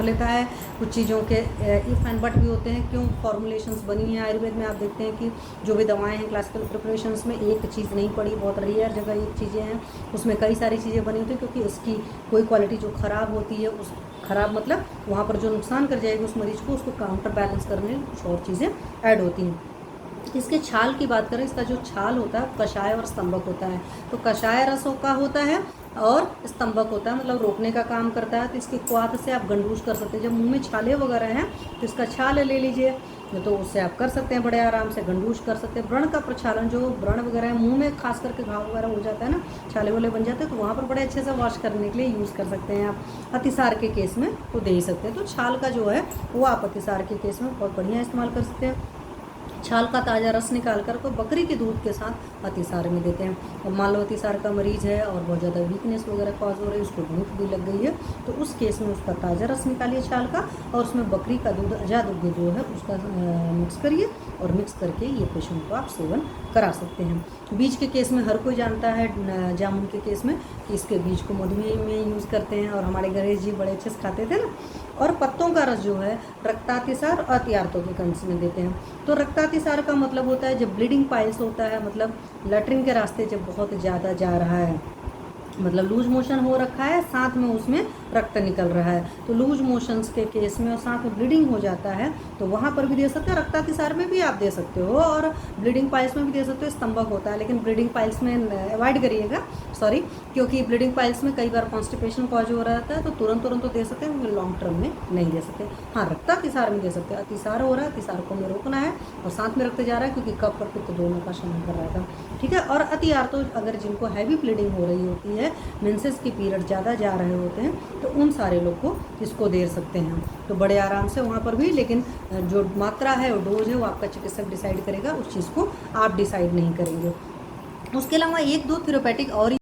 लेता है। कुछ चीज़ों के इफ़ एंड बट भी होते हैं, क्यों फॉर्मुलेशंस बनी हैं आयुर्वेद में। आप देखते हैं कि जो भी दवाएं हैं क्लासिकल प्रिपरेशंस में एक चीज़ नहीं पड़ी, बहुत रेयर जगह एक चीज़ें हैं, उसमें कई सारी चीज़ें बनी होती हैं, क्योंकि उसकी कोई क्वालिटी जो ख़राब होती है, उस ख़राब मतलब वहाँ पर जो नुकसान कर जाएगी उस मरीज़ को, उसको काउंटर बैलेंस करने कुछ और चीज़ें ऐड होती हैं। इसके छाल की बात करें, इसका जो छाल होता है कषाय और स्तंभक होता है। तो कषाय रसों का होता है और स्तंभक होता है, मतलब रोकने का काम करता है। तो इसके क्वाथ से आप गंडूस कर सकते हैं। जब मुंह में छाले वगैरह हैं तो इसका छाल ले लीजिए, तो उससे आप कर सकते हैं बड़े आराम से, गंडूस कर सकते हैं। व्रण का प्रक्षालन, जो व्रण वगैरह है मुंह में खास करके घाव वगैरह हो जाता है ना, छाले वाले बन जाते हैं, तो वहाँ पर बड़े अच्छे से वॉश करने के लिए यूज़ कर सकते हैं आप। अतिसार के केस में तो दे ही सकते हैं। तो छाल का जो है वो आप अतिसार के केस में बहुत बढ़िया इस्तेमाल कर सकते हैं। छाल का ताज़ा रस निकाल कर को बकरी के दूध के साथ अतिसार में देते हैं। और मान लो अतिसार का मरीज़ है और बहुत ज़्यादा वीकनेस वगैरह कॉज हो रही है, उसको भूख भी लग गई है, तो उस केस में उसका ताज़ा रस निकालिए छाल का, और उसमें बकरी का दूध अजा दुग्ध जो है उसका मिक्स करिए, और मिक्स करके ये पेशेंट को आप सेवन करा सकते हैं। बीज के केस में हर कोई जानता है, जामुन के केस में, कि इसके बीज को मधुमेह में यूज़ करते हैं, और हमारे गणेश जी बड़े अच्छे से खाते थे ना। और पत्तों का रस जो है रक्तातिसार और अतिआर्तों के कंस में देते हैं। तो रक्तातिसार का मतलब होता है जब ब्लीडिंग पाइल्स होता है, मतलब लैट्रिन के रास्ते जब बहुत ज़्यादा जा रहा है, मतलब लूज मोशन हो रखा है, साथ में उसमें रक्त निकल रहा है, तो लूज मोशंस के केस में और साथ में ब्लीडिंग हो जाता है, तो वहाँ पर भी दे सकते हो। रक्तातिसार में भी आप दे सकते हो, और ब्लीडिंग पाइल्स में भी दे सकते हो। स्तंभक होता है, लेकिन ब्लीडिंग पाइल्स में अवॉइड करिएगा, सॉरी, क्योंकि ब्लीडिंग पाइल्स में कई बार कॉन्स्टिपेशन कॉज हो रहा था, तो तुरंत तो दे सकते हैं, लॉन्ग टर्म में नहीं दे सकते। हाँ, रक्तातिसार में दे सकते हैं। अतिसार हो रहा है, अतिसार को हमें रोकना है, और साथ में रक्त जा रहा है, क्योंकि कफ और पित्त दोनों का शमन कर रहा था, ठीक है। और अतिआर्तो, अगर जिनको हैवी ब्लीडिंग हो रही होती है, मेंसेस की पीरियड ज़्यादा जा रहे होते हैं, तो उन सारे लोग को इसको दे सकते हैं, तो बड़े आराम से वहाँ पर भी। लेकिन जो मात्रा है, वो डोज है, वो आपका चिकित्सक डिसाइड करेगा, उस चीज़ को आप डिसाइड नहीं करेंगे। उसके अलावा एक दो थेरेपेटिक और